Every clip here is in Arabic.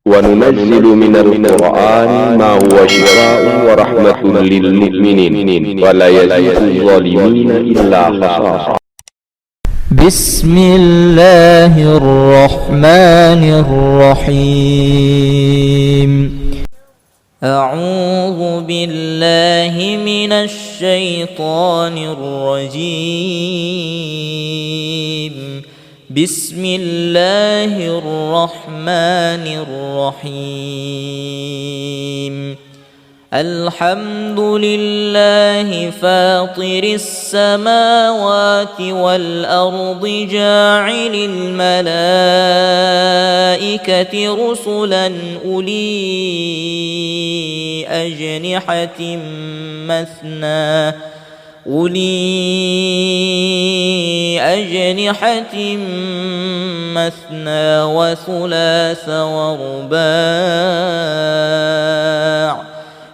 وننزل من القرآن ما هو شفاء ورحمة للمؤمنين ولا يزيد الظالمين إلا خسارا. بسم الله الرحمن الرحيم. أعوذ بالله من الشيطان الرجيم. بسم الله الرحمن الرحيم. الحمد لله فاطر السماوات والأرض جاعل الملائكة رسلا أولي أجنحة مثنى وثلاث ورباع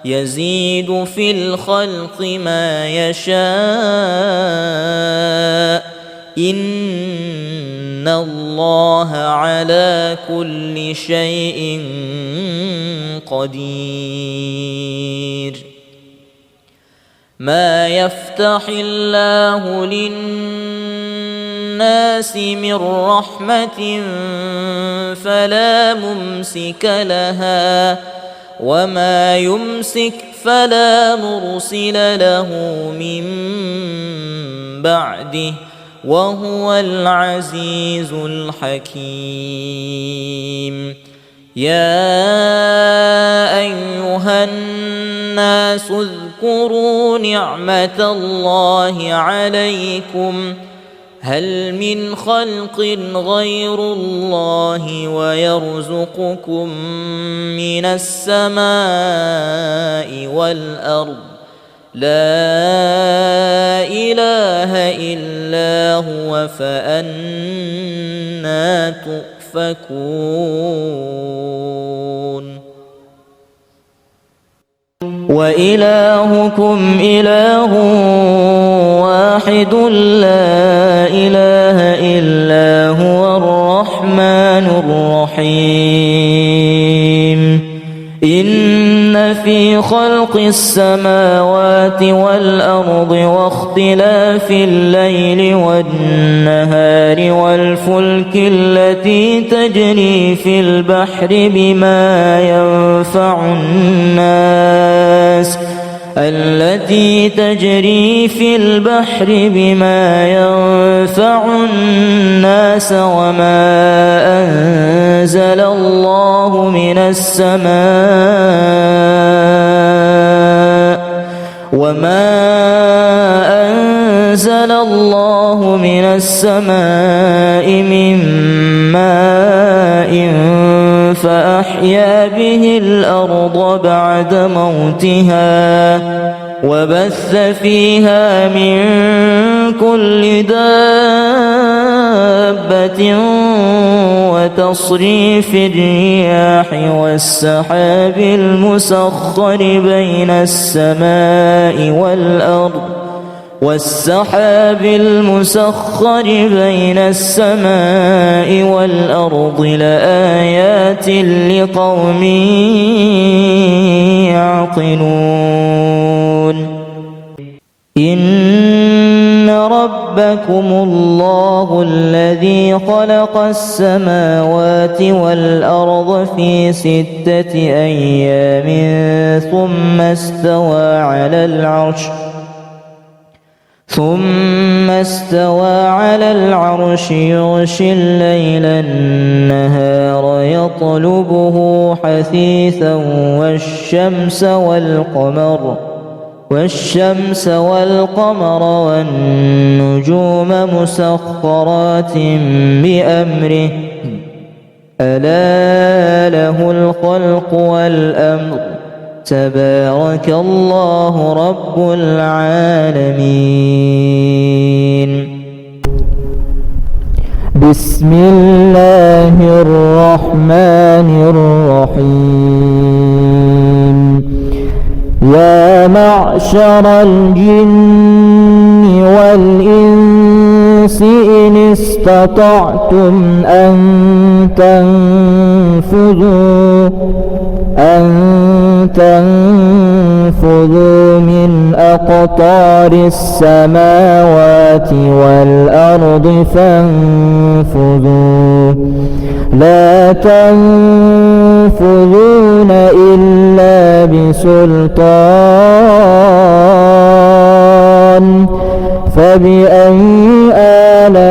يزيد في الخلق ما يشاء إن الله على كل شيء قدير. ما يفتح الله للناس من رحمة فلا ممسك لها وما يمسك فلا مرسل له من بعده وهو العزيز الحكيم. يا أيها الناس اذكروا نعمة الله عليكم هل من خلق غير الله ويرزقكم من السماء والأرض لا إله إلا هو فأنى تؤفكون. وإلهكم إله واحد لا إله إلا هو الرحمن الرحيم. إن في خلق السماوات والأرض واختلاف الليل والنهار والفلك التي تجري في البحر بما ينفع الناس وما أنزل الله من السماء من ماء فأحيا به الأرض بعد موتها وبث فيها من كل دابة وتصريف الرياح والسحاب المسخر بين السماء والأرض لآيات لقوم يعقلون. إن ربكم الله الذي خلق السماوات والأرض في 6 أيام ثم استوى على العرش يغشي الليل النهار يطلبه حثيثا والشمس والقمر والنجوم مسخرات بأمره ألا له الخلق والأمر تبارك الله رب العالمين. بسم الله الرحمن الرحيم. يا معشر الجن والإنس الإنس إن استطعتم أن تنفذوا من أقطار السماوات والأرض فانفذوا لا تنفذون إلا بسلطان فبأي آلاء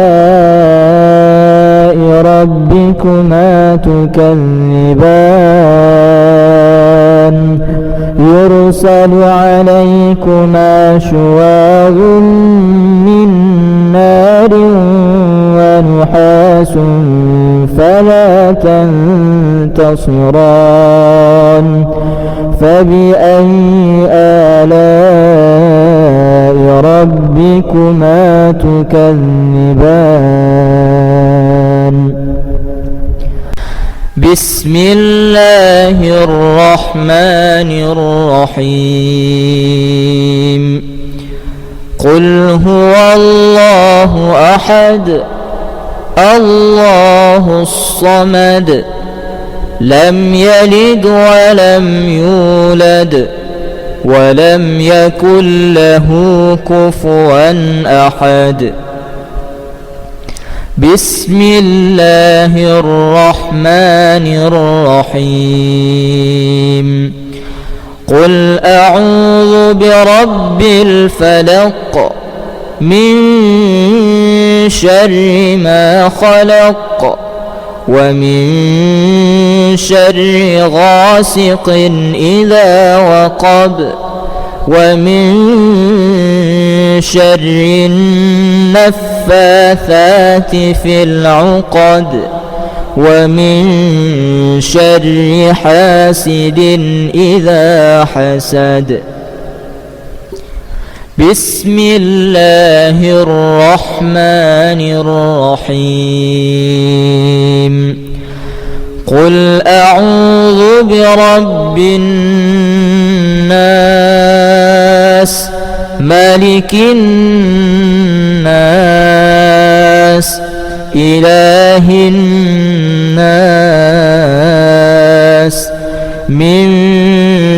ربكما تكذبان يرسل عليكما شواظ من نار ونحاس فلا تنتصران فبأي آلاء ربكما تكذبان بسم الله الرحمن الرحيم قل هو الله أحد الله الصمد لم يلد ولم يولد ولم يكن له كفوا أحد بسم الله الرحمن الرحيم قل أعوذ برب الفلق من شر ما خلق ومن شر غاسق إذا وقب ومن شر النفاثات في العقد ومن شر حاسد إذا حسد بسم الله الرحمن الرحيم قل أعوذ برب الناس ملك الناس إله الناس من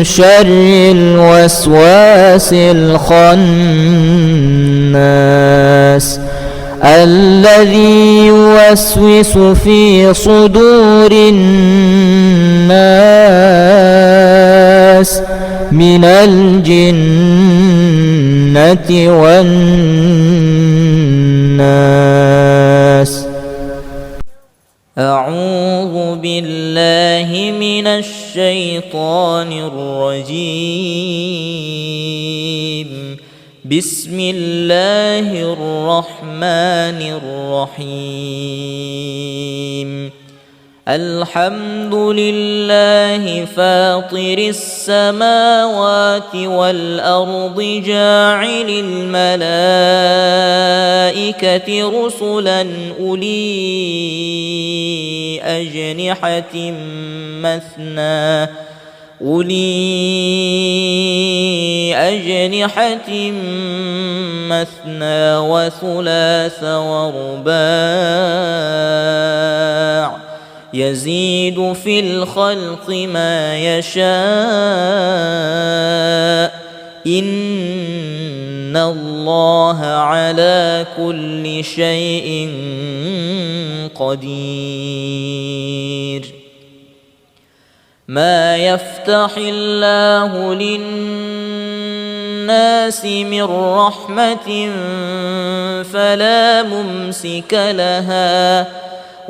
شر الوسواس الخناس الذي يوسوس في صدور الناس من الجنة والناس أعوذ بالله من الشيطان الرجيم بسم الله الرحمن الرحيم الحمد لله فاطر السماوات والأرض جاعل الملائكة رسلا أولي أجنحة مثنى وثلاث ورباع يزيد في الخلق ما يشاء إن الله على كل شيء قدير ما يفتح الله للناس من رحمة فلا ممسك لها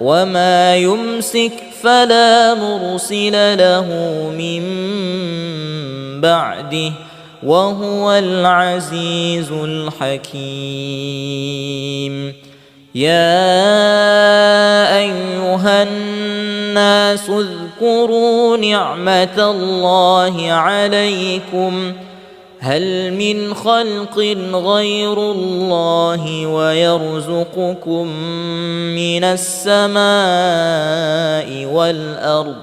وما يمسك فلا مرسل له من بعده وهو العزيز الحكيم يا أيها الناس اذكروا نعمة الله عليكم هل من خلق غير الله ويرزقكم من السماء والأرض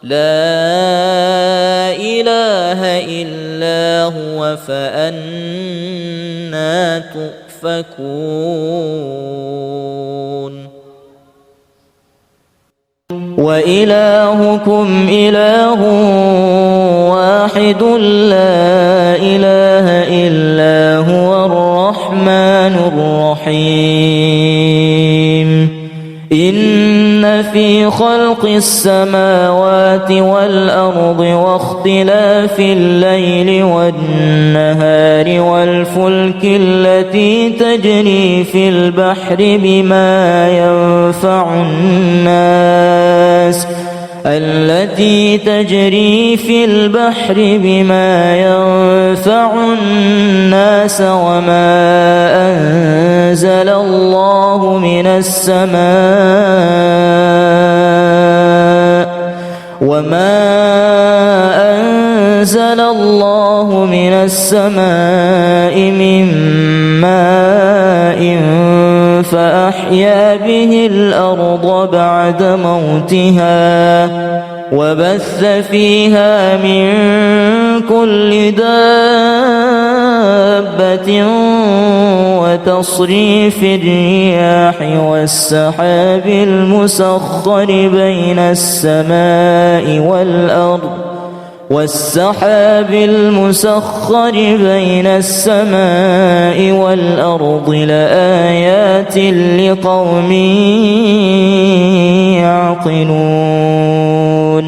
لا إله إلا هو فأنى تؤفكون يؤفكون وإلهكم إله واحد لا إله إلا هو الرحمن الرحيم إن في خلق السماوات والأرض واختلاف الليل والنهار والفلك التي تجري في البحر بما ينفع الناس وما أنزل الله من السماء من ماء فأحيا به الأرض بعد موتها وبث فيها من كل دابة وتصريف الرياح والسحاب المسخر بين السماء والأرض لآيات لقوم يعقلون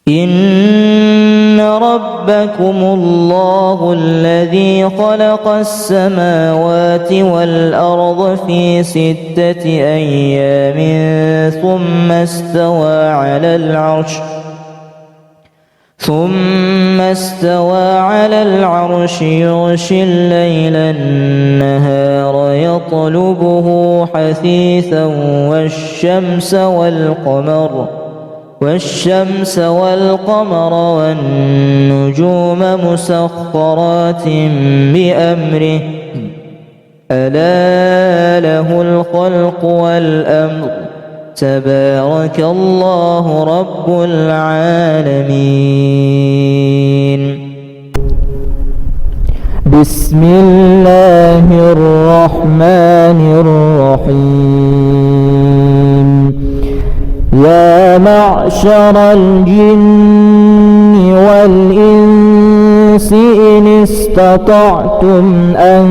إن ربكم الله الذي خلق السماوات والأرض في 6 أيام ثم استوى على العرش يغشي الليل النهار يطلبه حثيثا والشمس والقمر والنجوم مسخرات بأمره ألا له الخلق والأمر تبارك الله رب العالمين بسم الله الرحمن الرحيم يا معشر الجن والإنس إن استطعتم أن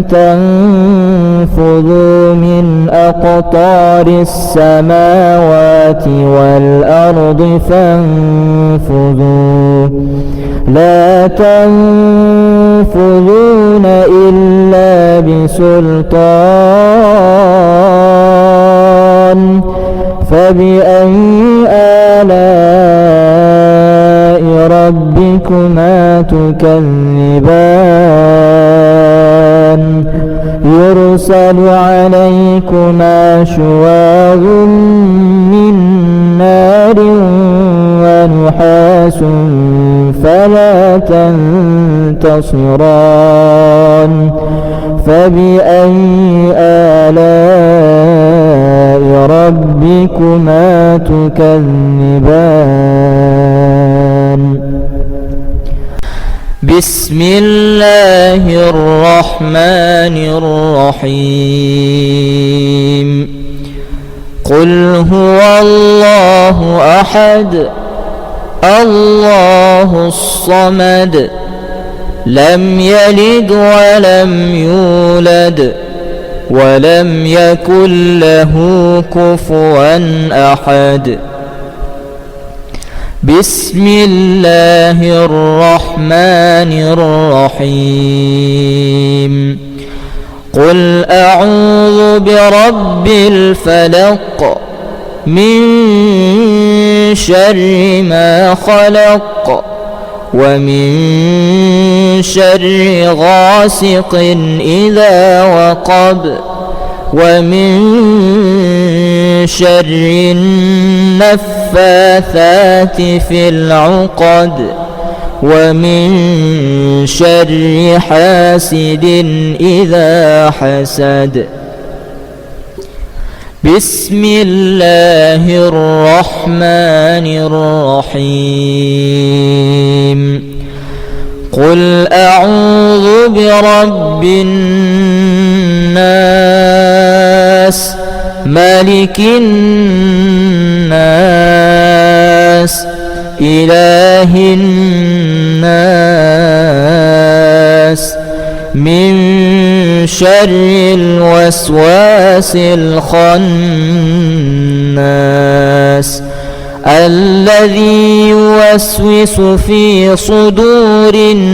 تنفذوا من أقطار السماوات والأرض فانفذوا لا تنفذون إلا بسلطان فبأي آلاء ربكما تكذبان يرسل عليكما شواظ من نار ونحاس فلا تنتصران فبأي آلاء ربكما تكذبان بسم الله الرحمن الرحيم قل هو الله أحد الله الصمد لم يلد ولم يولد ولم يكن له كفوا أحد بسم الله الرحمن الرحيم قل أعوذ برب الفلق من شر ما خلق ومن شر غاسق إذا وقب ومن شر النفاثات في العقد ومن شر حاسد إذا حسد بسم الله الرحمن الرحيم قل أعوذ برب الناس ملك الناس إله الناس من شر الوسواس الخناس الذي يوسوس في صدور الناس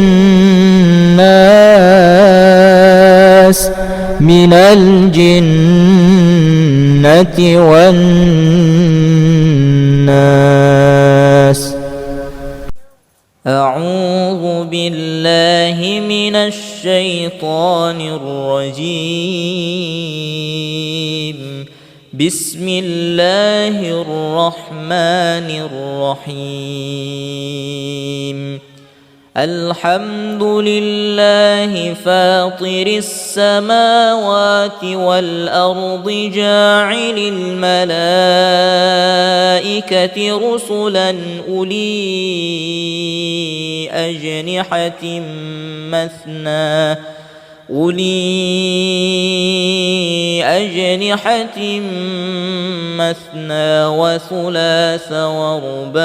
من الجنة والناس. أعوذ بالله من الشيطان الرجيم. بسم الله الرحمن الرحيم. الحمد لله فاطر السماوات والأرض جاعل الملائكة رسلا أولي أجنحة مثنى وثلاث ورباع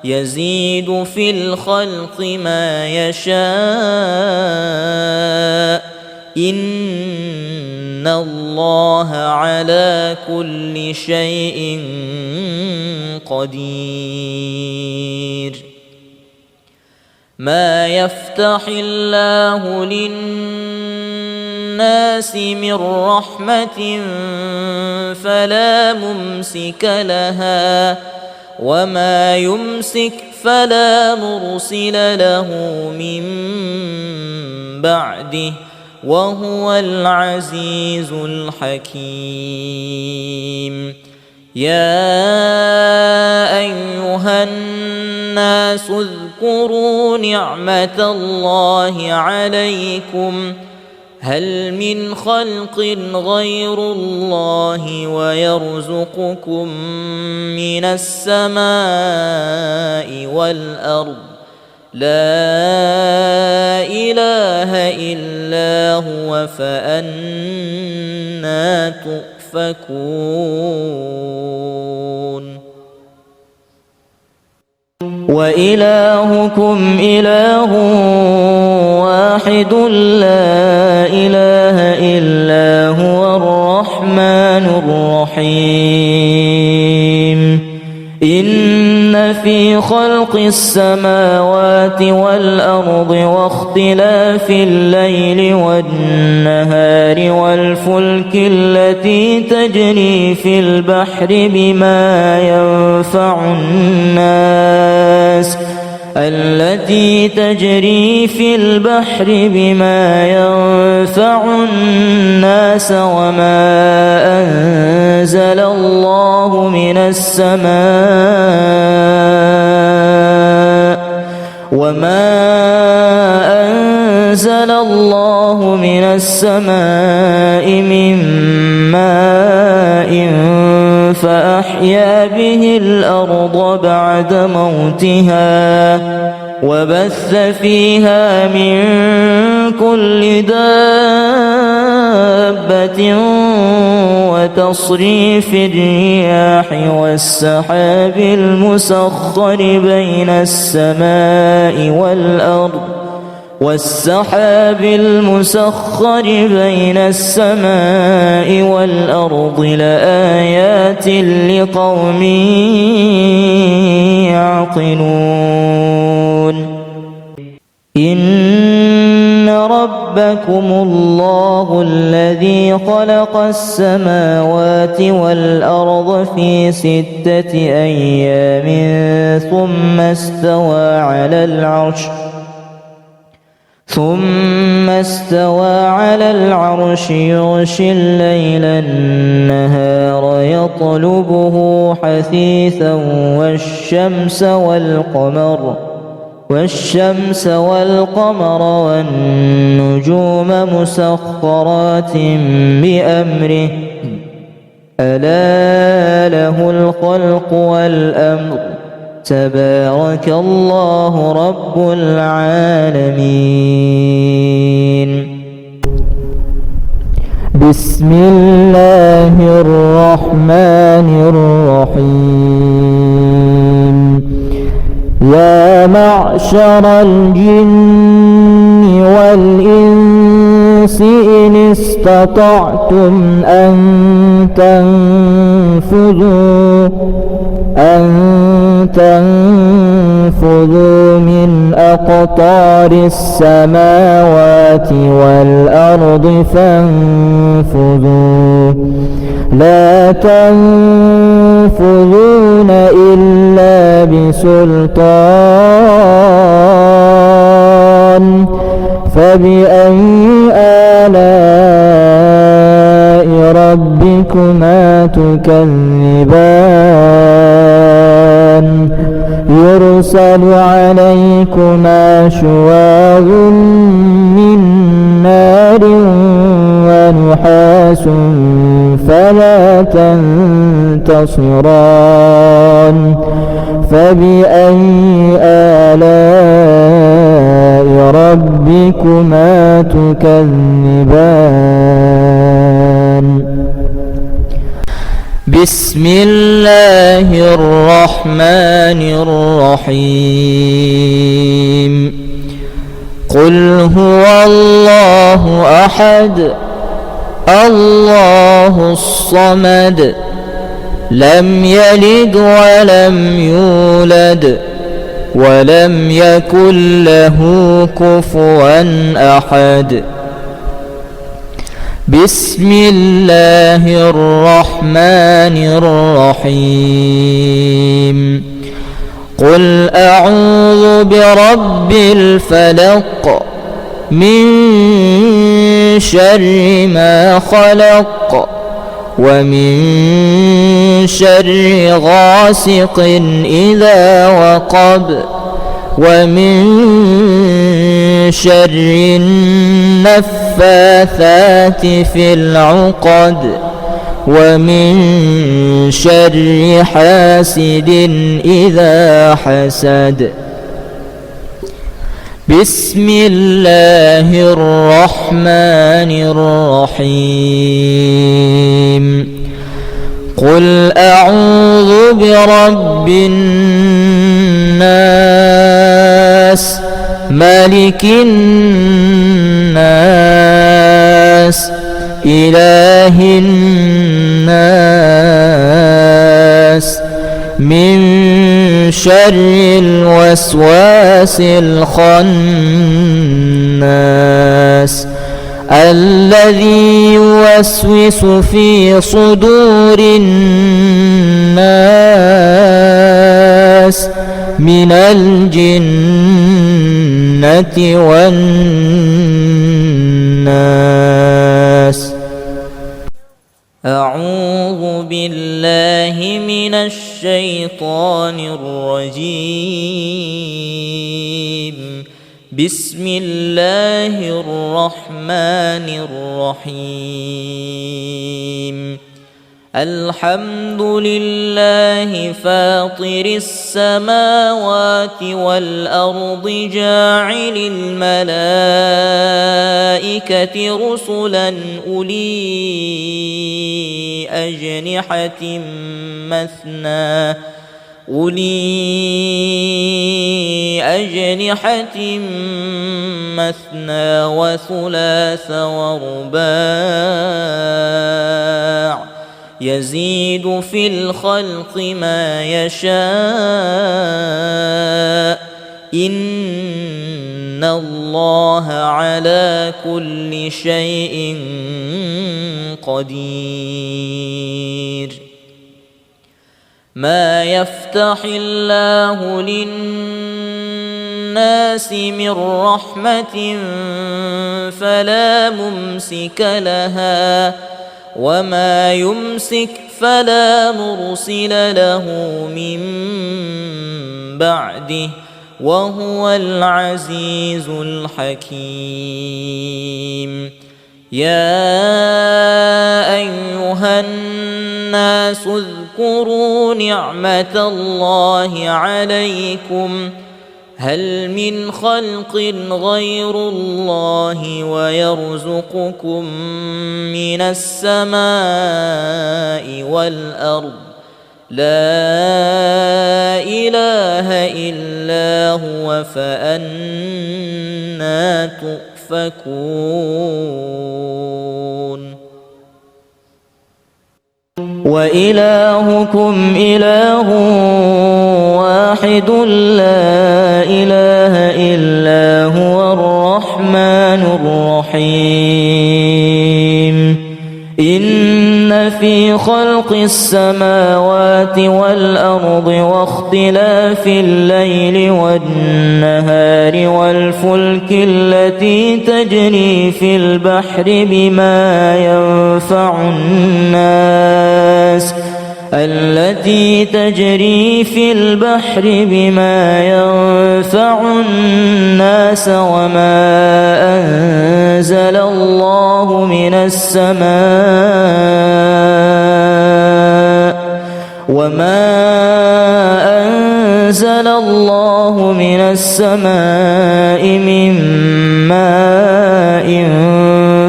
يزيد في الخلق ما يشاء إن الله على كل شيء قدير. ما يفتح الله للناس من رحمة فلا ممسك لها وما يمسك فلا مرسل له من بعده وهو العزيز الحكيم. يا أيها الناس اذكروا نعمة الله عليكم هل من خلق غير الله ويرزقكم من السماء والأرض لا إله إلا هو فأنى تؤفكون. وإلهكم إله واحد لا إله إلا هو الرحمن الرحيم. إن في خلق السماوات والأرض واختلاف الليل والنهار والفلك التي تجري في البحر بما ينفع الناس وما أنزل الله من السماء من ماء فأحيا به الأرض بعد موتها وبث فيها من كل دابة وتصريف الرياح والسحاب المسخر بين السماء والأرض لآيات لقوم يعقلون. إن ربكم الله الذي خلق السماوات والأرض في 6 أيام ثم استوى على العرش يغشي الليل النهار يطلبه حثيثا والشمس والقمر والنجوم مسخرات بأمره ألا له الخلق والأمر تبارك الله رب العالمين. بسم الله الرحمن الرحيم. يا معشر الجن والإنس إن استطعتم أن تنفذوا من أقطار السماوات والأرض فانفذوا لا تنفذون إلا بسلطان. فبأي آلاء ربكما تكذبان؟ يرسل عليكما شواظ من نار ونحاس فلا تنتصران. فبأي آلاء ربكما تكذبان؟ بسم الله الرحمن الرحيم. قل هو الله أحد الله الصمد لم يلد ولم يولد ولم يكن له كفوا أحد. بسم الله الرحمن الرحيم. قل أعوذ برب الفلق من شر ما خلق ومن شر غاسق إذا وقب ومن شر النفاثات في العقد ومن شر حاسد إذا حسد. بسم الله الرحمن الرحيم. قل أعوذ برب الناس ملك الناس إله الناس من شر الوسواس الخناس الذي يوسوس في صدور الناس من الجنة والناس. أعوذ بالله من الشيطان الرجيم. بسم الله الرحمن الرحيم. الحمد لله فاطر السماوات والأرض جاعل الملائكة رسلا أولي أجنحة مثنى وثلاث ورباع يزيد في الخلق ما يشاء إن الله على كل شيء قدير. ما يفتح الله للناس من رحمة فلا ممسك لها وما يمسك فلا مرسل له من بعده وهو العزيز الحكيم. يا أيها الناس الناس اذكروا نعمة الله عليكم هل من خلق غير الله ويرزقكم من السماء والأرض لا إله إلا هو فأنى تؤفكون وإلهكم إله واحد لا إله إلا هو الرحمن الرحيم إن في خلق السماوات والأرض واختلاف الليل والنهار والفلك التي تجري في البحر بما ينفع الناس وما أنزل الله من السماء من ماء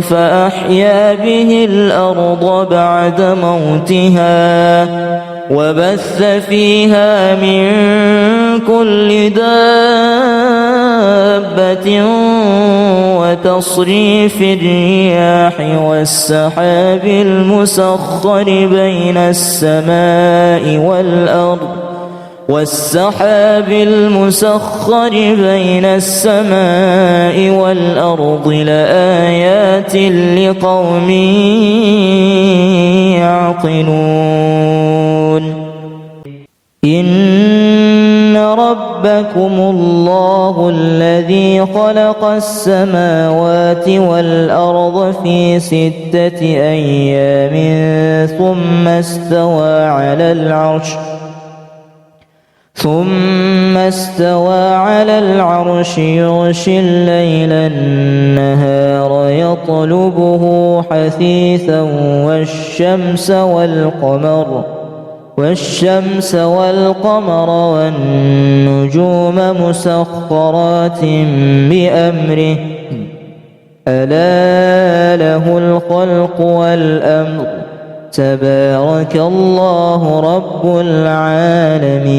فأحيا به الأرض بعد موتها وبث فيها من كل دابة وتصريف الرياح والسحاب المسخر بين السماء والأرض لآيات لقوم يعقلون إن ربكم الله الذي خلق السماوات والأرض في 6 أيام ثم استوى على العرش يغشي الليل النهار يطلبه حثيثا والشمس والقمر والنجوم مسخرات بأمره ألا له الخلق والأمر تبارك الله رب العالمين.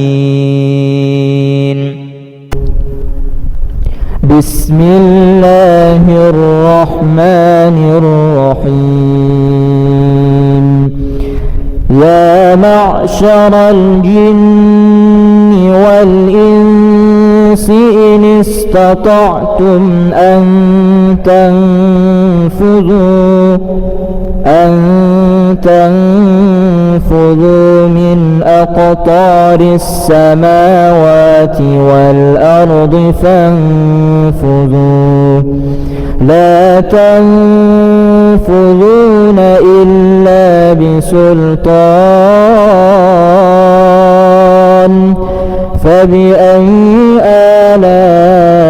بسم الله الرحمن الرحيم. يا معشر الجن والإنس إن استطعتم أن تنفذوا من أقطار السماوات والأرض فانفذوا لا تنفذون إلا بسلطان فبأي آلاء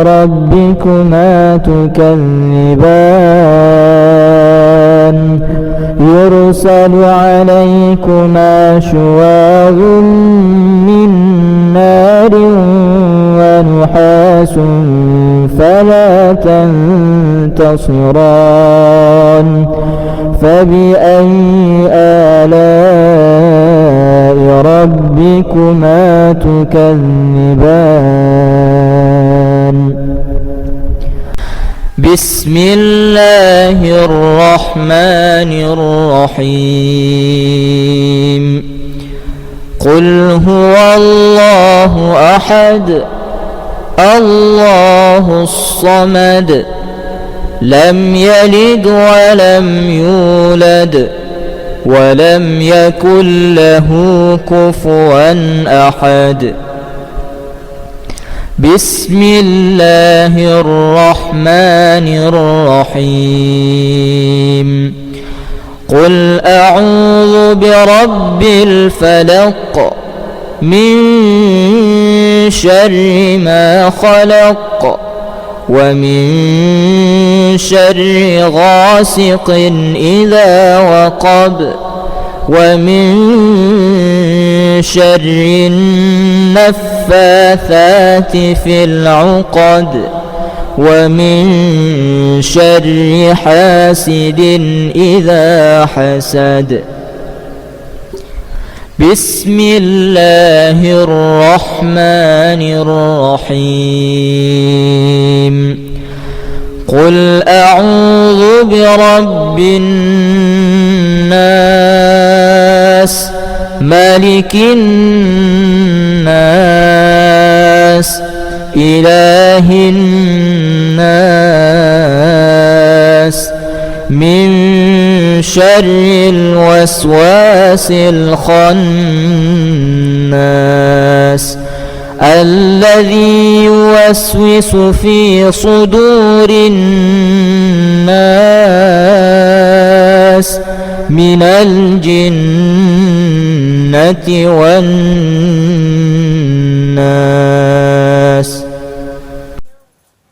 ربكما تكذبان يرسل عليكما شواظ من نار ونحاس فلا تنتصران فبأي آلاء ربكما تكذبان بسم الله الرحمن الرحيم. قل هو الله أحد الله الصمد لم يلد ولم يولد ولم يكن له كفوا أحد. بسم الله الرحمن الرحيم. قل أعوذ برب الفلق من شر ما خلق ومن شر غاسق إذا وقب ومن شر النفاثات في العقد ومن شر حاسد إذا حسد. بسم الله الرحمن الرحيم. قل أعوذ برب الناس ملك الناس إله الناس من شر الوسواس الخناس الذي يوسوس في صدور الناس من الجنة والناس.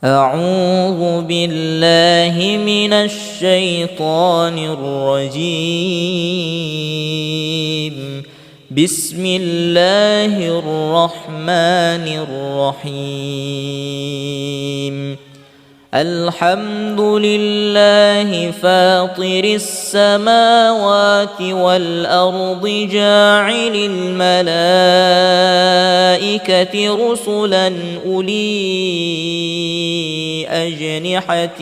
أعوذ بالله من الشيطان الرجيم. بسم الله الرحمن الرحيم. الحمد لله فاطر السماوات والأرض جاعل الملائكة رسلا أولي أجنحة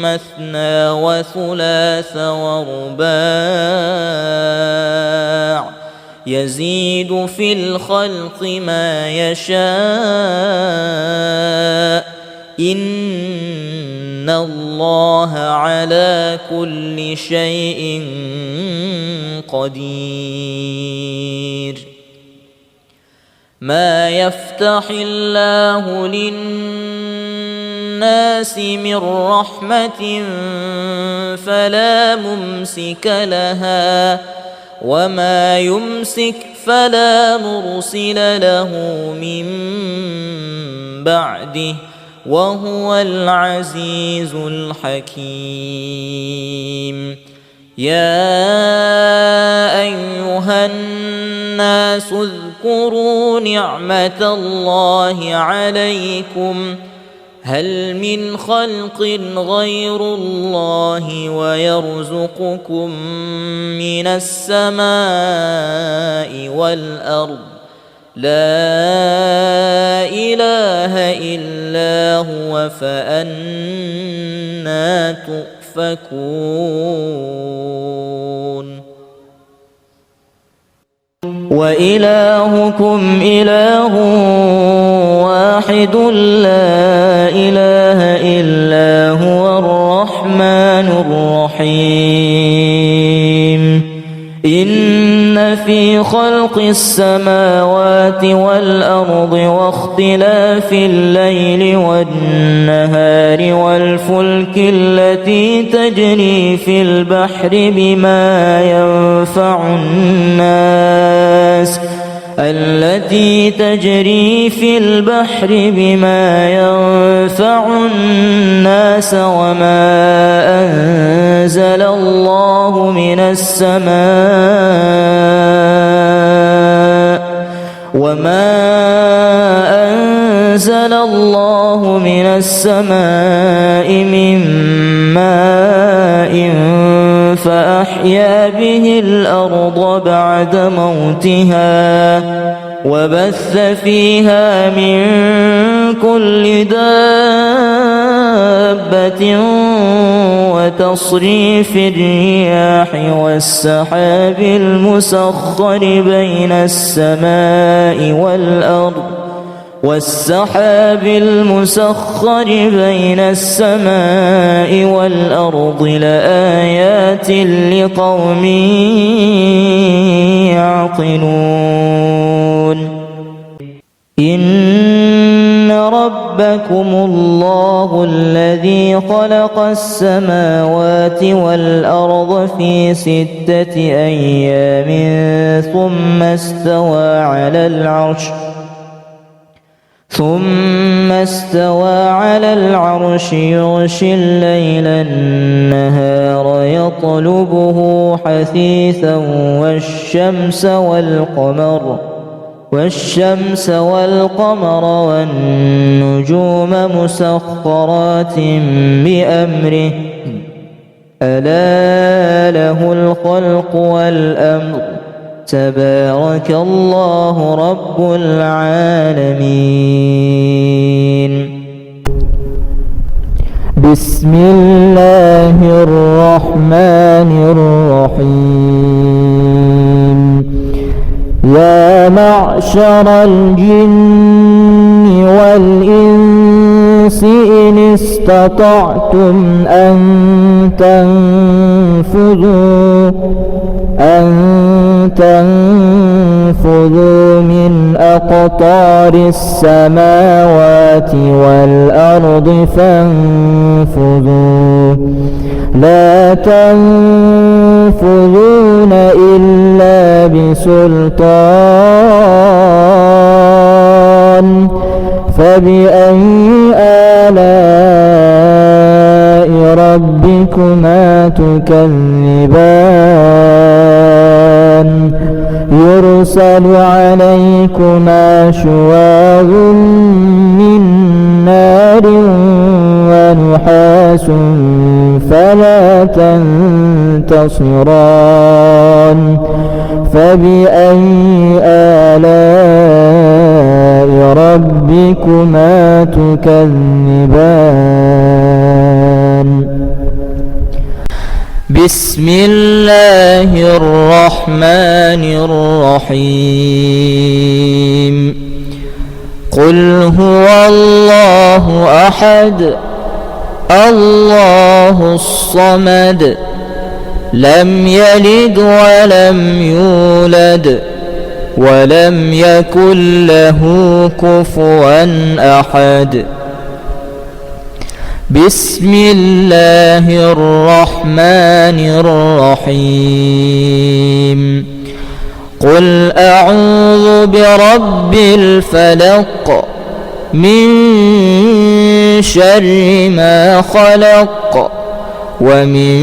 مثنى وثلاث ورباع يزيد في الخلق ما يشاء إن الله على كل شيء قدير. ما يفتح الله للناس من رحمة فلا ممسك لها وما يمسك فلا مرسل له من بعده وهو العزيز الحكيم. يا أيها الناس اذكروا نعمة الله عليكم هل من خلق غير الله ويرزقكم من السماء والأرض لا إله إلا هو فأنى تؤفكون. وإلهكم إله واحد لا إله إلا هو الرحمن الرحيم. إن في خلق السماوات والأرض واختلاف الليل والنهار والفلك التي تجري في البحر بما ينفع الناس وما أنزل الله من السماء من ماء فأحيا به الأرض بعد موتها وبث فيها من كل دابة وتصريف الرياح والسحاب المسخر بين السماء والأرض لآيات لقوم يعقلون. إن رب ربكم الله الذي خلق السماوات والأرض في 6 أيام ثم استوى على العرش يغشي الليل النهار يطلبه حثيثا والشمس والقمر والنجوم مسخرات بأمره ألا له الخلق والأمر تبارك الله رب العالمين. بسم الله الرحمن الرحيم. يا معشر الجن والإنس إن استطعتم أن تنفذوا من أقطار السماوات والأرض فانفذوا لا تنفذون إلا بسلطان. فبأي آلاء ربكما تكذبان؟ يرسل عليكما شواظ من نار ونحاس فلا تنتصران. فبأي آلاء ربكما تكذبان؟ بسم الله الرحمن الرحيم. قل هو الله أحد الله الصمد لم يلد ولم يولد ولم يكن له كفوا أحد. بسم الله الرحمن الرحيم. قل أعوذ برب الفلق من شر ما خلق ومن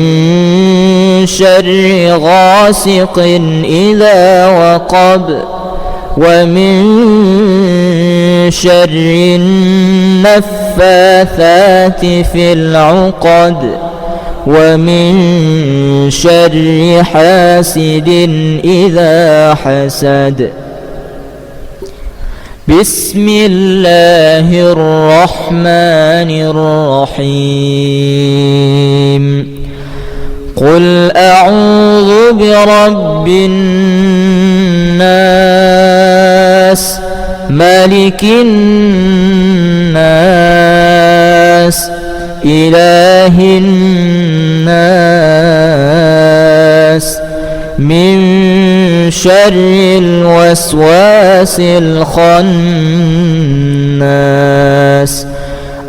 شر غاسق إذا وقب ومن شر النفاثات في العقد ومن شر حاسد إذا حسد. بسم الله الرحمن الرحيم. قل أعوذ برب الناس ملك الناس إله الناس من شر الوسواس الخناس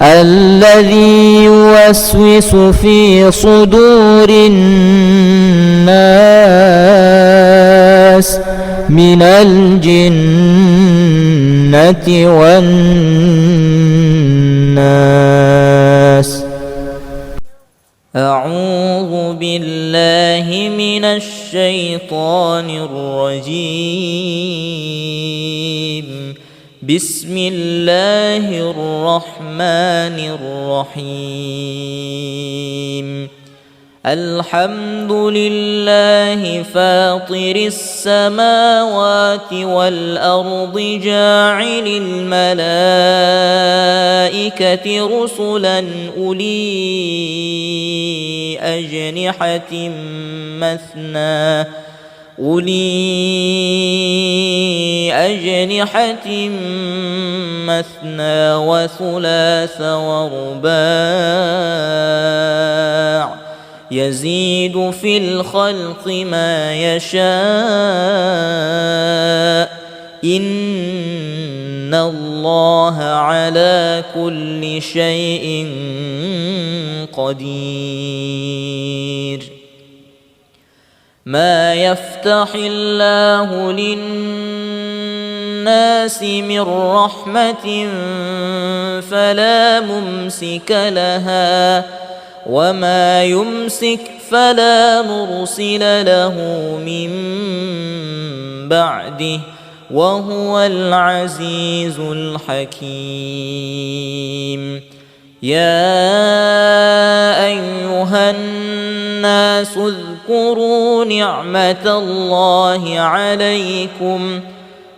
الذي يوسوس في صدور الناس من الجنة والناس. أعوذ بالله من الشيطان الرجيم. بسم الله الرحمن الرحيم. الحمد لله فاطر السماوات والأرض جاعل الملائكة رسلا أولي أجنحة مثنى وثلاث ورباع يزيد في الخلق ما يشاء إن إن الله على كل شيء قدير. ما يفتح الله للناس من رحمة فلا ممسك لها وما يمسك فلا مرسل له من بعده وهو العزيز الحكيم. يا أيها الناس اذكروا نعمة الله عليكم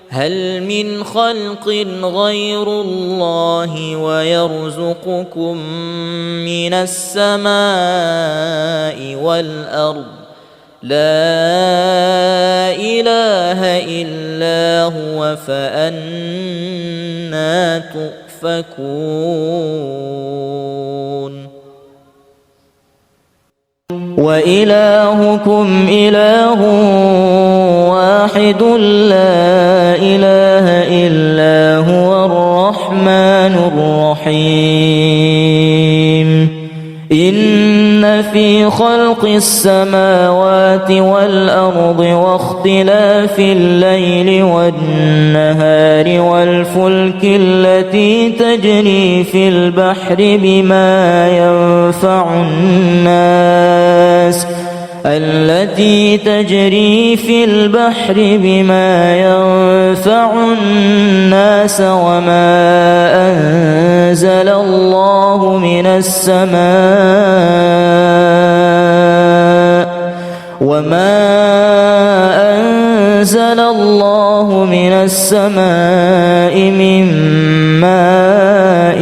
هل من خلق غير الله ويرزقكم من السماء والأرض لا إله إلا هو فأنى تؤفكون. وإلهكم إله واحد لا إله إلا هو الرحمن الرحيم. إن في خلق السماوات والأرض واختلاف الليل والنهار والفلك التي تجري في البحر بما ينفع الناس وما أنزل الله من السماء من ماء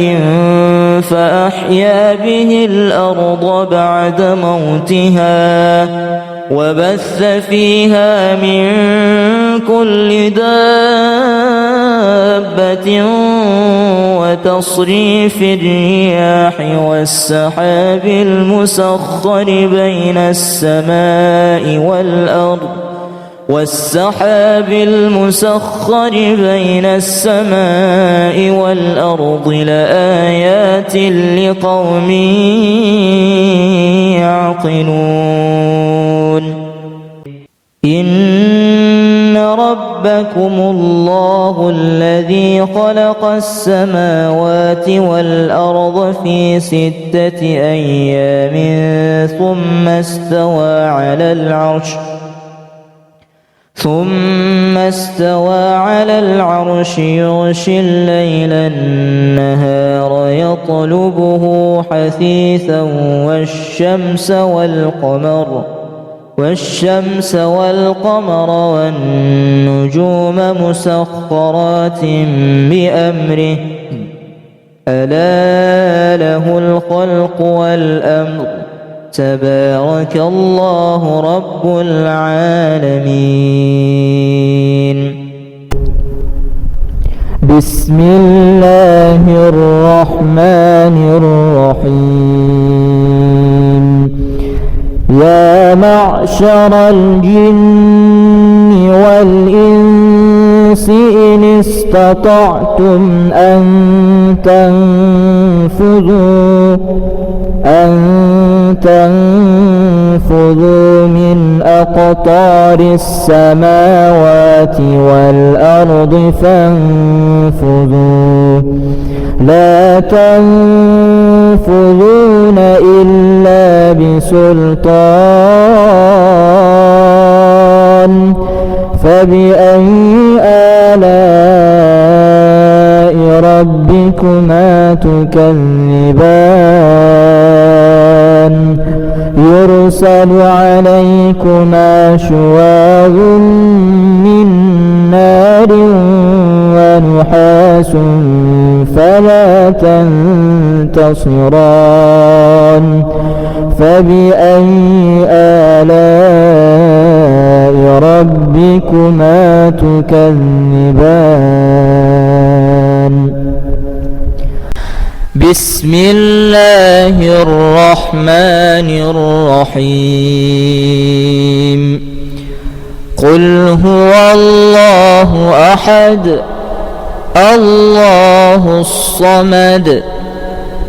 فأحيا به الأرض بعد موتها وبث فيها من كل دابة وتصريف الرياح والسحاب المسخر بين السماء والأرض لآيات لقوم يعقلون. إن ربكم الله الذي خلق السماوات والأرض في 6 أيام ثم استوى على العرش يغشي الليل النهار يطلبه حثيثا والشمس والقمر والنجوم مسخرات بأمره ألا له الخلق والأمر تبارك الله رب العالمين. بسم الله الرحمن الرحيم. يا معشر الجن والإنس إن استطعتم أن تنفذوا من أقطار السماوات والأرض فانفذوا لا تنفذون إلا بسلطان. فبأي آلاء ربكما تكذبان؟ يرسل عليكما شواظ من نار ونحاس فلا تنتصران. فبأي آلاء ربكما تكذبان؟ بسم الله الرحمن الرحيم. قل هو الله أحد الله الصمد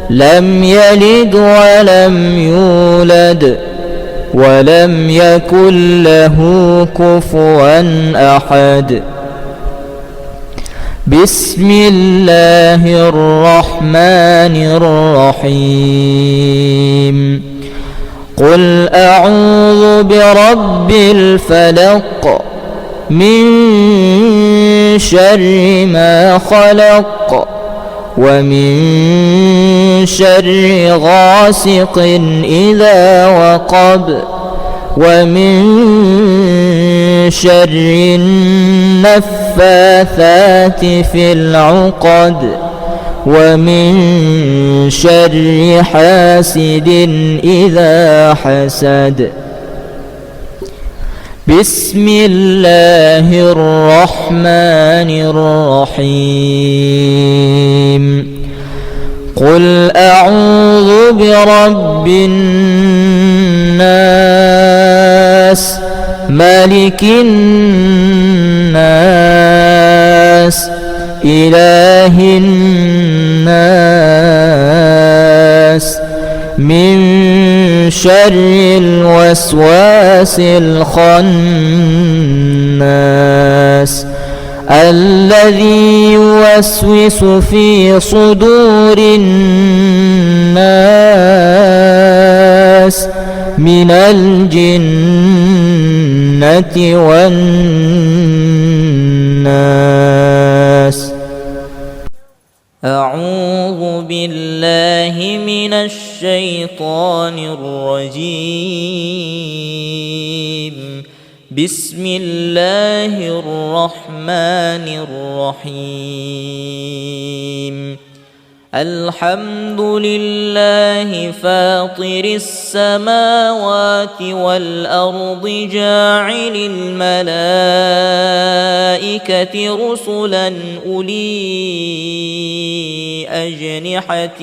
لم يلد ولم يولد ولم يكن له كفوا أحد. بسم الله الرحمن الرحيم. قل أعوذ برب الفلق من شر ما خلق ومن شر غاسق إذا وقب ومن شر النفاثات في العقد ومن شر حاسد إذا حسد. بسم الله الرحمن الرحيم. قل أعوذ برب الناس ملك الناس إله الناس من شر الوسواس الخناس الذي يوسوس في صدور الناس من الجنة والناس. أعوذ بالله من الشيطان الرجيم. بسم الله الرحمن الرحيم. الحمد لله فاطر السماوات والأرض جاعل الملائكة رسلا أولي أجنحة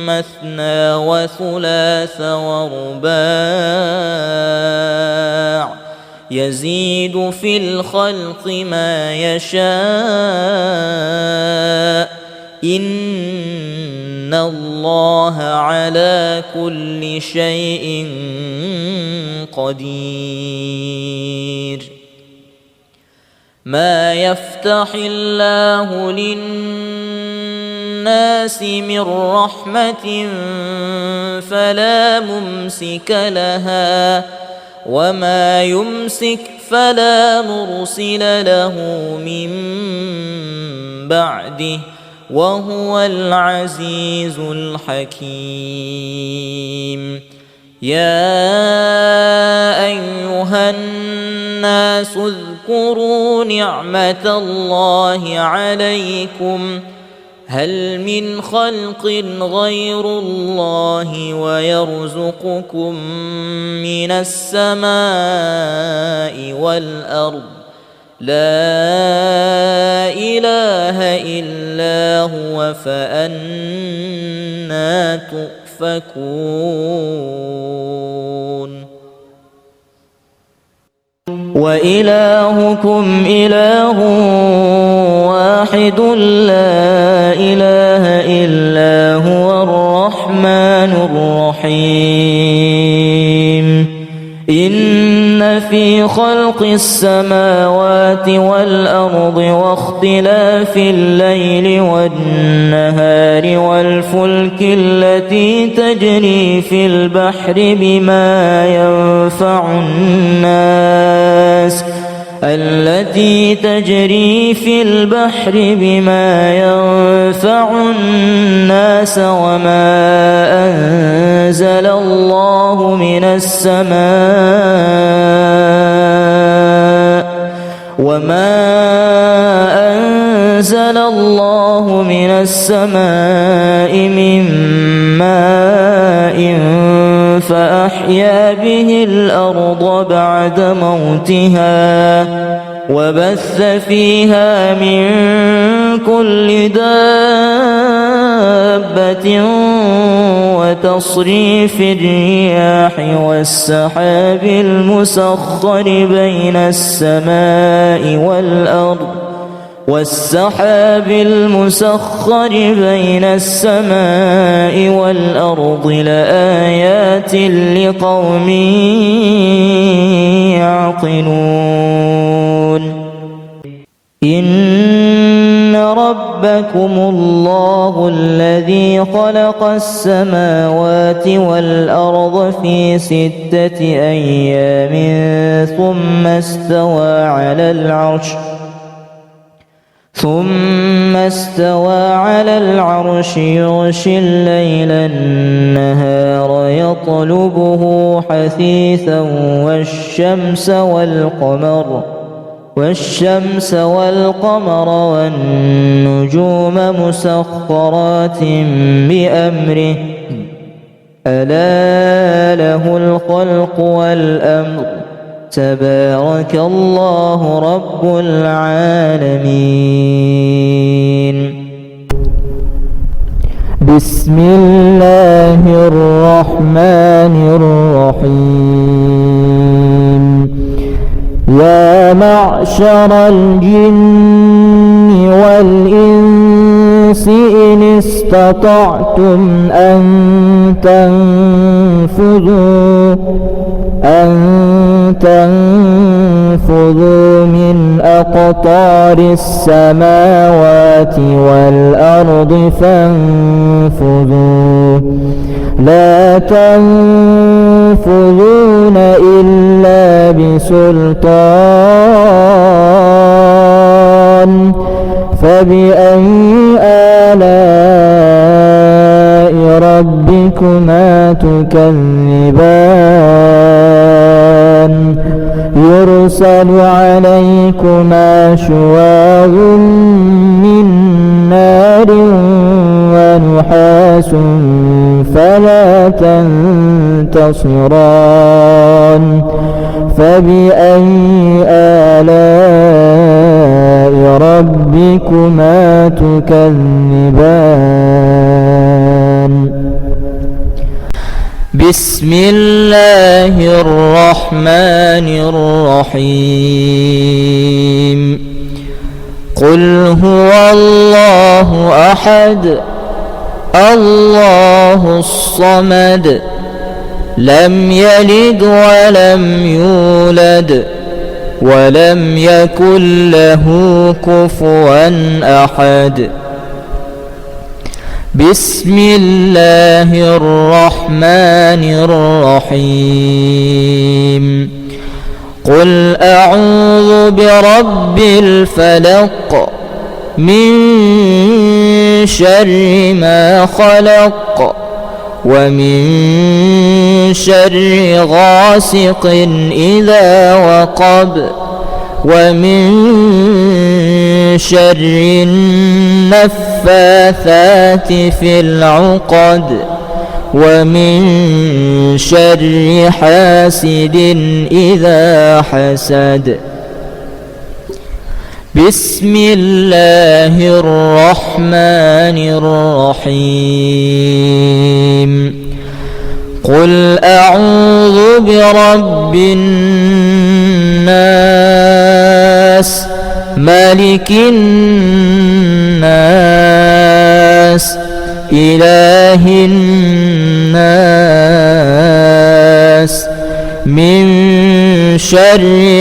مثنى وثلاث ورباع يزيد في الخلق ما يشاء إن الله على كل شيء قدير. ما يفتح الله للناس من رحمة فلا ممسك لها وما يمسك فلا مرسل له من بعده وهو العزيز الحكيم. يا أيها الناس اذكروا نعمة الله عليكم هل من خلق غير الله ويرزقكم من السماء والأرض لا إله إلا هو فأنى تؤفكون. وإلهكم إله واحد لا إله إلا هو الرحمن الرحيم. إن في خلق السماوات والأرض واختلاف الليل والنهار والفلك التي تجري في البحر بما ينفع الناس وما أنزل الله من السماء من ماء فأحيا به الأرض بعد موتها وبث فيها من كل دابة دابة وتصريف الرياح والسحاب المسخر بين السماء والأرض لآيات لقوم يعقلون إن ربكم الله الذي خلق السماوات والأرض في 6 أيام ثم استوى على العرش يغشي الليل النهار يطلبه حثيثا والشمس والقمر والنجوم مسخرات بأمره ألا له الخلق والأمر تبارك الله رب العالمين. بسم الله الرحمن الرحيم. يا معشر الجن والإنس إن استطعتم أن تنفذوا من أقطار السماوات والأرض فانفذوا لا تنفذون إلا بسلطان فبأي آلاء ربكما تكذبان يرسل عليكما شواظ من نار ونحاس فلا تنتصران فبأي آلاء ربكما تكذبان. بسم الله الرحمن الرحيم. قل هو الله أحد الله الصمد لم يلد ولم يولد ولم يكن له كفوا أحد. بسم الله الرحمن الرحيم. قل أعوذ برب الفلق من شر ما خلق ومن شر غاسق إذا وقب ومن شر النفاثات في العقد ومن شر حاسد إذا حسد. بسم الله الرحمن الرحيم. قل أعوذ برب الناس ملك الناس إله الناس من شر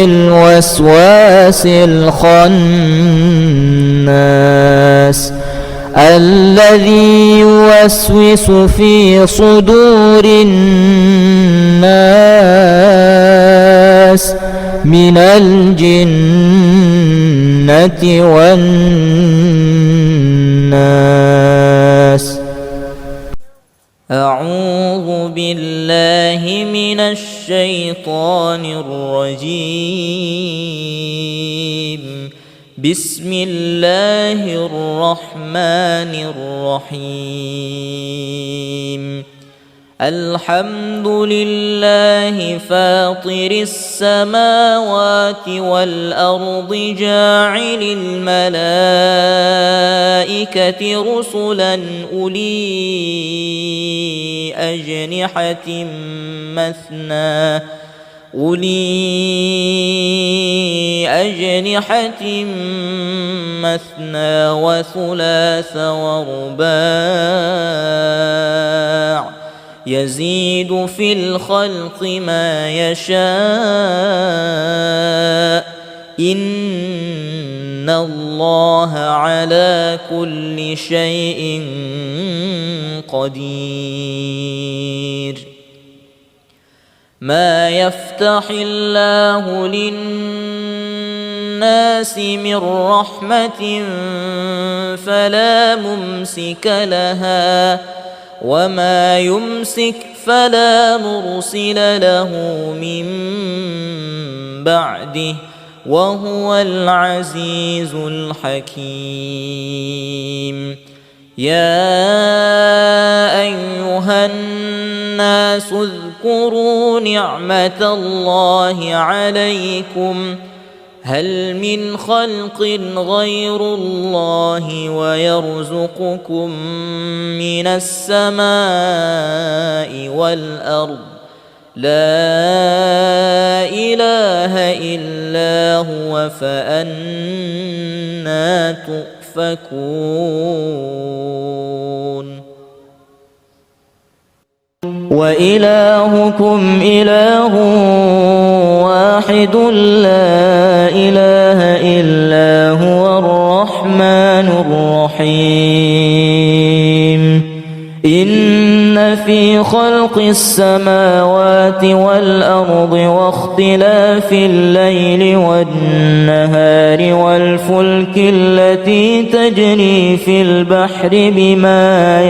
الوسواس الخناس الذي يوسوس في صدور الناس من الجنة والناس. أعوذ بالله من الشيطان الرجيم. بسم الله الرحمن الرحيم. الحمد لله فاطر السماوات والأرض جاعل الملائكة رسلا أولي أجنحة مثنى وثلاث ورباع يزيد في الخلق ما يشاء إن الله على كل شيء قدير. ما يفتح الله للناس من رحمة فلا ممسك لها وما يمسك فلا مرسل له من بعده وهو العزيز الحكيم. يا أيها الناس اذكروا نعمة الله عليكم هل من خلق غير الله ويرزقكم من السماء والأرض لا إله إلا هو فأنى تؤفكون. وإلهكم إله واحد لا إله إلا هو الرحمن الرحيم. إن في خلق السماوات والأرض واختلاف الليل والنهار والفلك التي تجري في البحر بما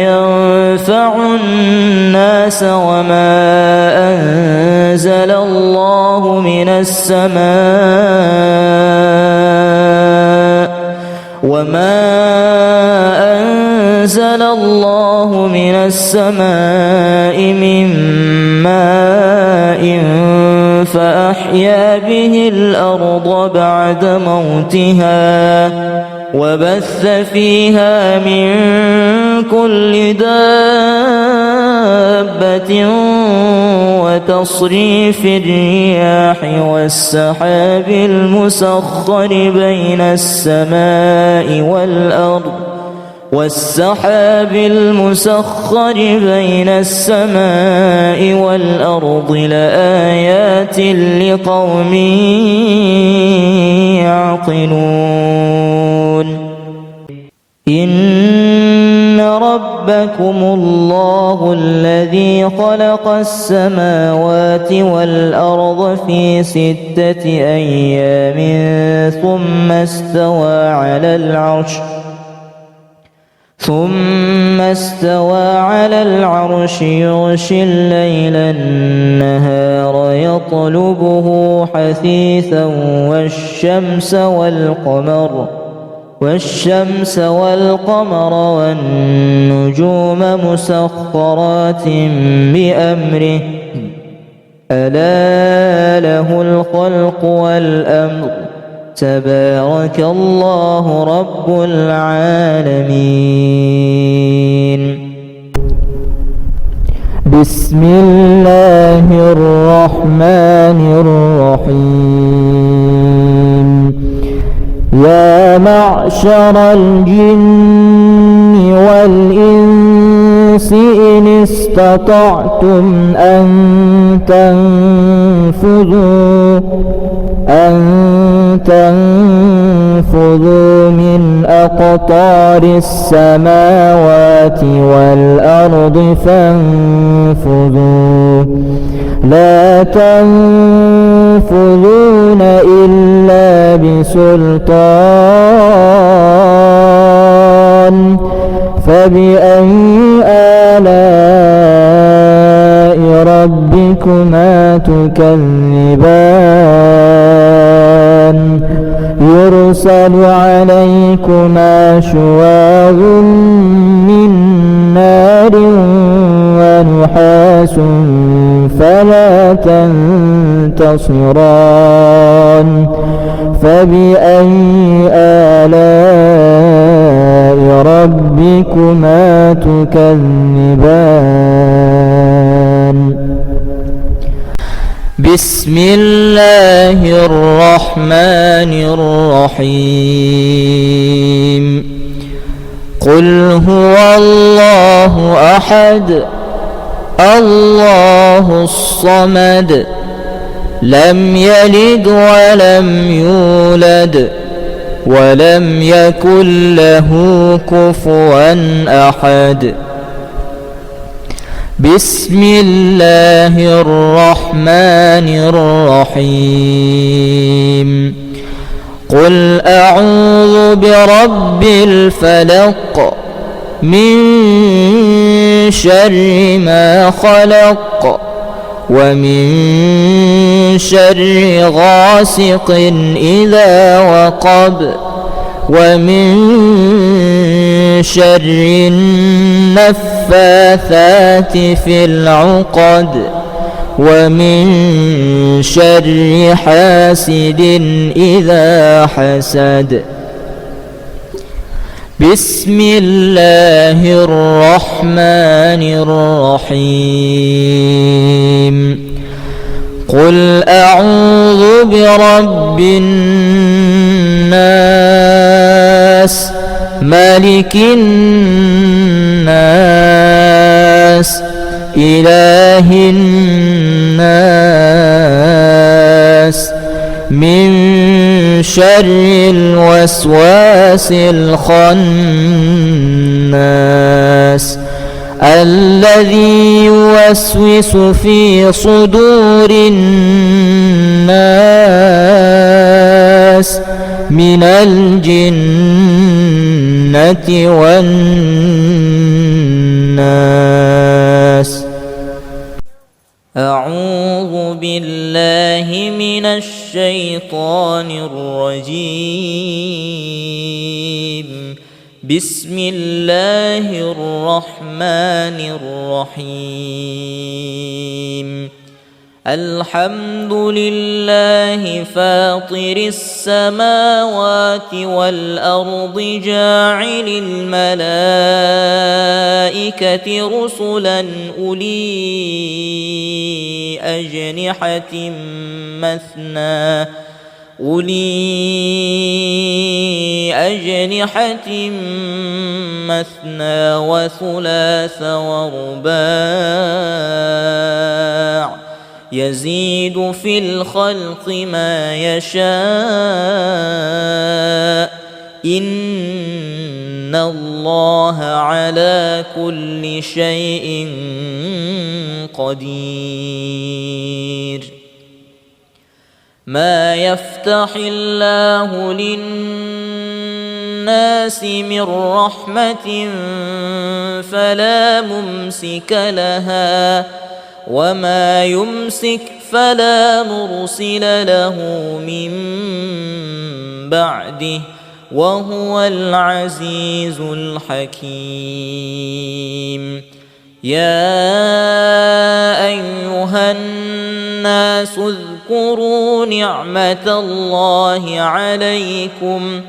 ينفع الناس وما أنزل الله من السماء من ماء فأحيا به الأرض بعد موتها وبث فيها من كل دابة وتصريف الرياح والسحاب المسخر بين السماء والأرض لآيات لقوم يعقلون. إن ربكم الله الذي خلق السماوات والأرض في 6 أيام ثم استوى على العرش يغشي الليل النهار يطلبه حثيثا والشمس والقمر والنجوم مسخرات بأمره ألا له الخلق والأمر تبارك الله رب العالمين. بسم الله الرحمن الرحيم. يا معشر الجن والإنس إن استطعتم أن تنفذوا من أقطار السماوات والأرض فانفذوا لا تنفذون إلا بسلطان فبأي آلاء ربكما تكذبان يرسل عليكما شواظ من نار ونحاس فلا تنتصران فبأي آلاء ربكما تكذبان بسم الله الرحمن الرحيم قل هو الله أحد الله الصمد لم يلد ولم يولد ولم يكن له كفوا أحد بسم الله الرحمن الرحيم قل أعوذ برب الفلق من شر ما خلق ومن شر غاسق إذا وقب ومن شر النفاثات في العقد ومن شر حاسد إذا حسد بسم الله الرحمن الرحيم قل أعوذ برب الناس ملك الناس إله الناس من شر الوسواس الخناس الذي يوسوس في صدور الناس من الجنة والناس أعوذ بالله من الشيطان الرجيم بسم الله الرحمن الرحيم الحمد لله فاطر السماوات والأرض جاعل الملائكة رسلا أولي أجنحة مثنى وثلاث ورباع يزيد في الخلق ما يشاء إن الله على كل شيء قدير ما يفتح الله للناس من رحمة فلا ممسك لها وما يمسك فلا مرسل له من بعده وهو العزيز الحكيم يا أيها الناس اذكروا نعمة الله عليكم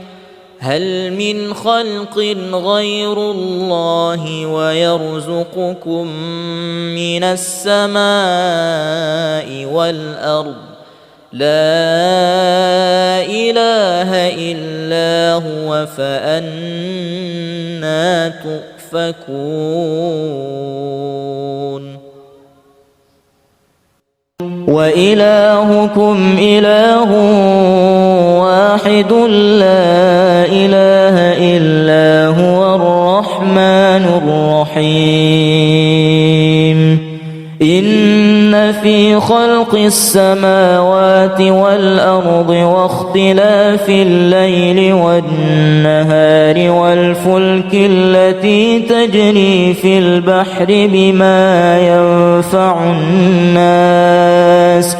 هل من خلق غير الله ويرزقكم من السماء والأرض لا إله إلا هو فأنى تؤفكون وإلهكم إله واحد لا إله إلا هو الرحمن الرحيم إن في خلق السماوات والأرض واختلاف الليل والنهار والفلك التي تجري في البحر بما ينفع الناس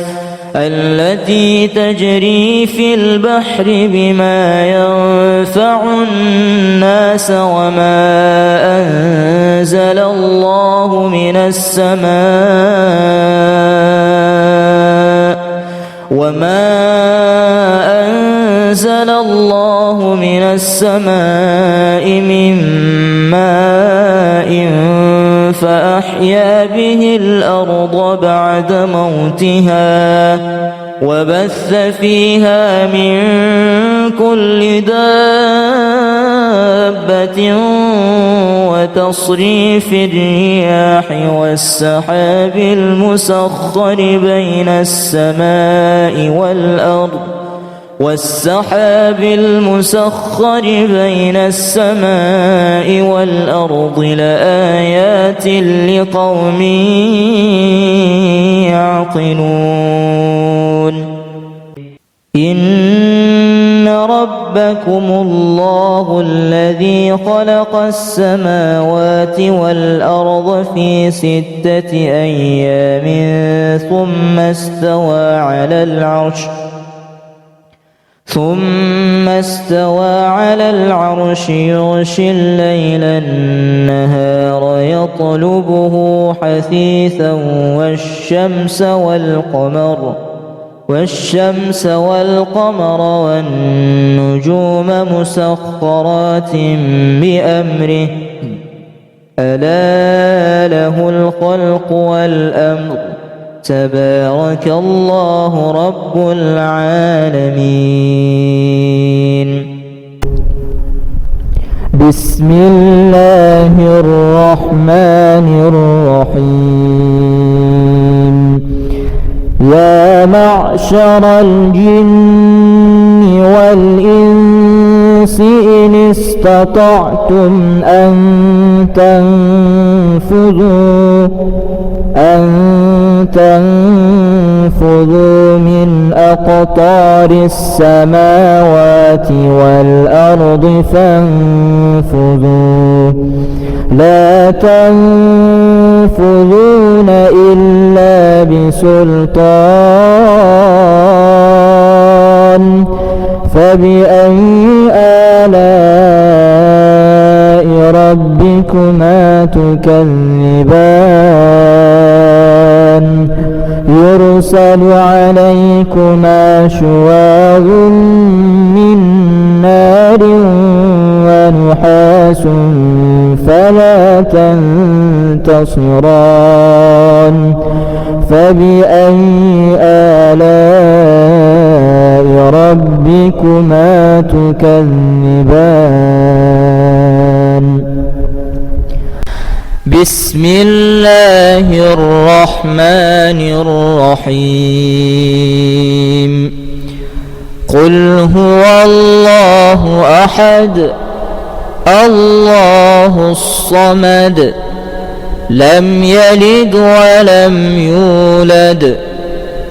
التي تجري في البحر بما ينفع الناس وما أنزل الله من السماء من ماء فأحيا به الأرض بعد موتها وبث فيها من كل دابة وتصريف الرياح والسحاب المسخر بين السماء والأرض لآيات لقوم يعقلون إن ربكم الله الذي خلق السماوات والأرض في 6 أيام ثم استوى على العرش يغشي الليل النهار يطلبه حثيثا والشمس والقمر والنجوم مسخرات بأمره ألا له الخلق والأمر تبارك الله رب العالمين. بسم الله الرحمن الرحيم. يا معشر الجن والإنس إن استطعتم أن تنفذوا من أقطار السماوات والأرض فانفذوا لا تنفذون إلا بسلطان فبأي آلاء ربكما تكذبان يرسل عليكما شواظ من نار ونحاس فلا تنتصران فبأي آلاء ربكما تكذبان بسم الله الرحمن الرحيم. قل هو الله أحد الله الصمد لم يلد ولم يولد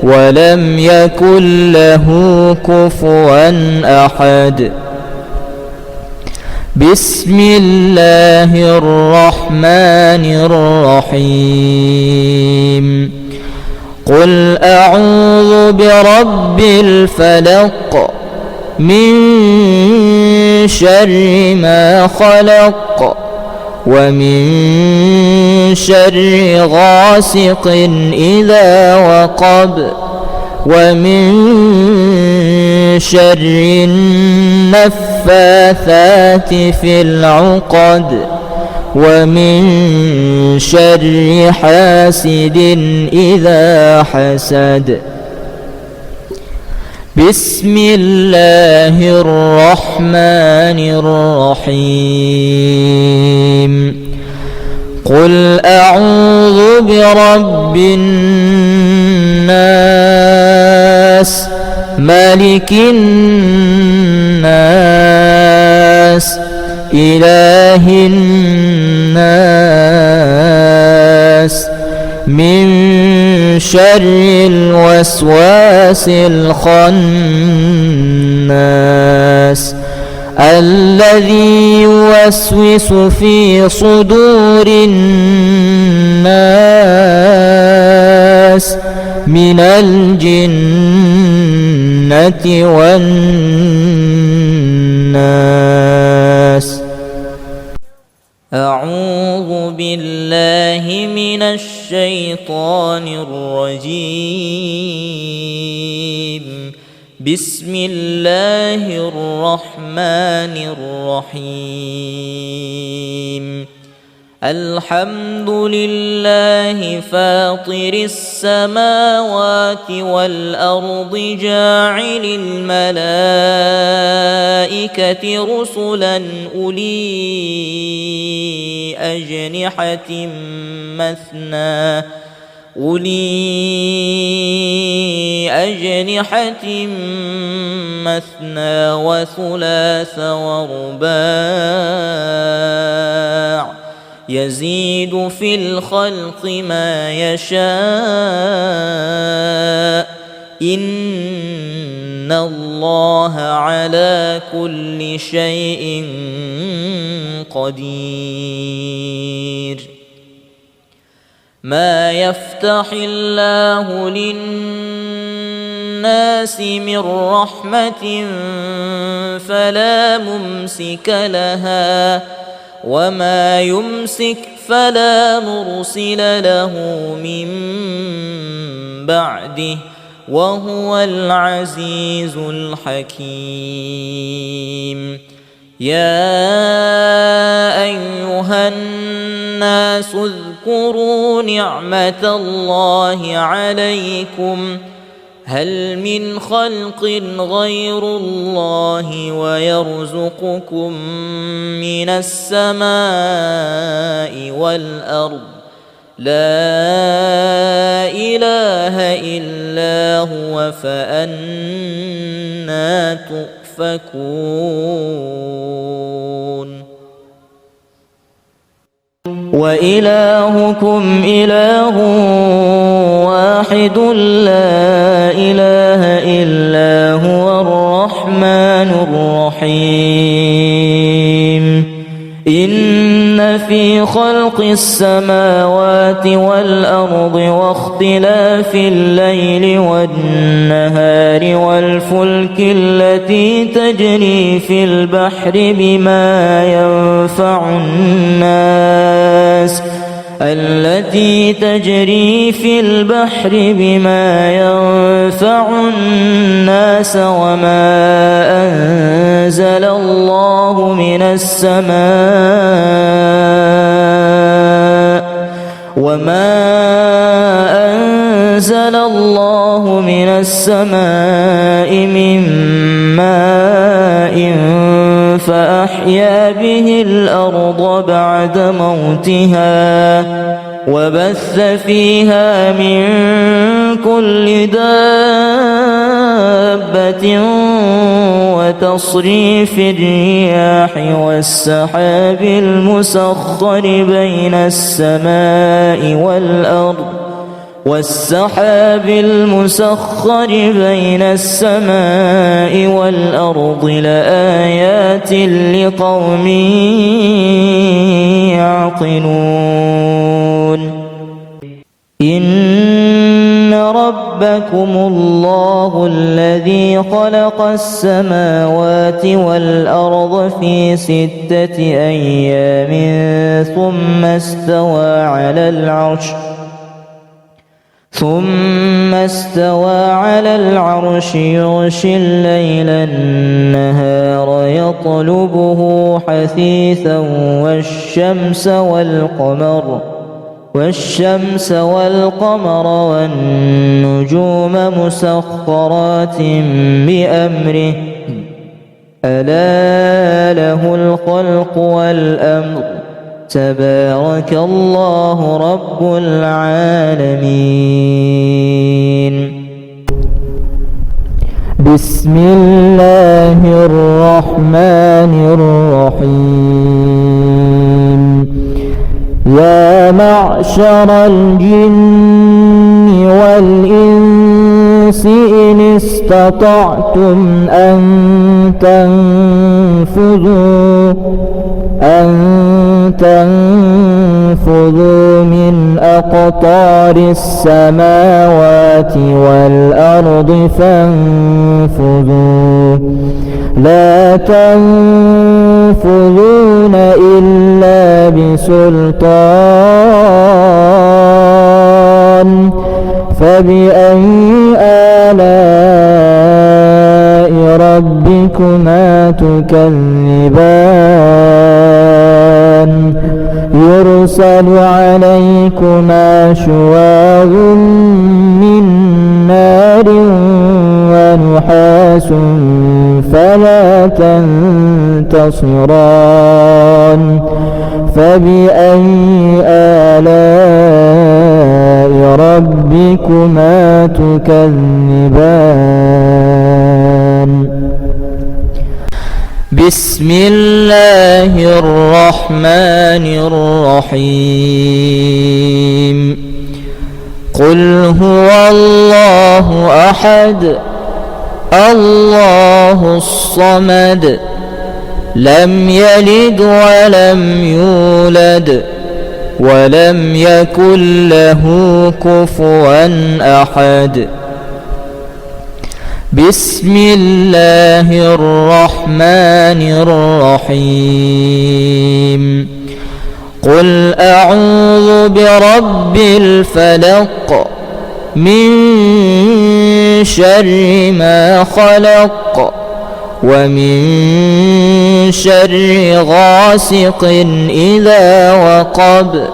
ولم يكن له كفوا أحد. بسم الله الرحمن الرحيم. قل أعوذ برب الفلق من شر ما خلق ومن شر غاسق إذا وقب ومن شر النفاثات في العقد ومن شر حاسد إذا حسد. بسم الله الرحمن الرحيم. قل أعوذ برب الناس ملك الناس إله الناس من شر الوسواس الخناس الذي يوسوس في صدور الناس من من الجنة والناس. أعوذ بالله من الشيطان الرجيم. بسم الله الرحمن الرحيم. الحمد لله فاطر السماوات والأرض جاعل الملائكة رسلا أولي أجنحة مثنى وثلاث ورباع يزيد في الخلق ما يشاء إن الله على كل شيء قدير. ما يفتح الله للناس من رحمة فلا ممسك لها وما يمسك فلا مرسل له من بعده وهو العزيز الحكيم. يا أيها الناس اذكروا نعمة الله عليكم هل من خلق غير الله ويرزقكم من السماء والأرض لا إله إلا هو فأنى تؤفكون. وإلهكم إله واحد لا إله إلا هو الرحمن الرحيم. إن في خلق السماوات والأرض واختلاف الليل والنهار والفلك التي تجري في البحر بما ينفع الناس وما أنزل الله من السماء من ماء فأحيا به الأرض بعد موتها وبث فيها من كل دابة وتصريف الرياح والسحاب المسخر بين السماء والأرض لآيات لقوم يعقلون. إن ربكم الله الذي خلق السماوات والأرض في 6 أيام ثم استوى على العرش يغشي الليل النهار يطلبه حثيثا والشمس والقمر والنجوم مسخرات بأمره ألا له الخلق والأمر تبارك الله رب العالمين. بسم الله الرحمن الرحيم. يا معشر الجن والإنس إن استطعتم أن تنفذوا من أقطار السماوات والأرض فانفذوا لا تنفذون إلا بسلطان فبأي آلاء ربكما تكذبان يرسل عليكما شواظ من نار ونحاس فلا تنتصران فبأي آلاء ربكما تكذبان بسم الله الرحمن الرحيم قل هو الله أحد الله الصمد لم يلد ولم يولد ولم يكن له كفوا أحد بسم الله الرحمن الرحيم قل أعوذ برب الفلق من شر ما خلق ومن شر غاسق إذا وقب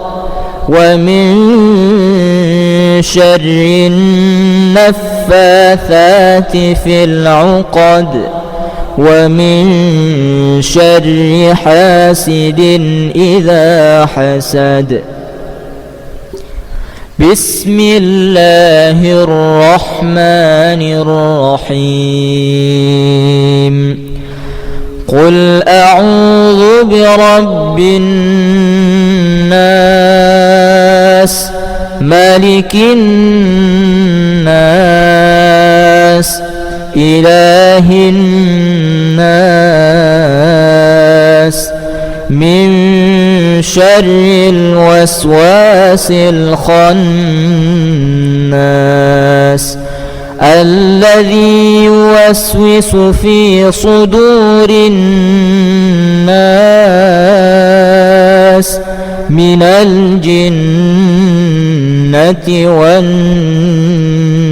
ومن شر النفاثات في العقد ومن شر حاسد إذا حسد بسم الله الرحمن الرحيم قل أعوذ برب الناس ملك الناس إله الناس من شر الوسواس الخناس الذي يوسوس في صدور الناس من الجنة والناس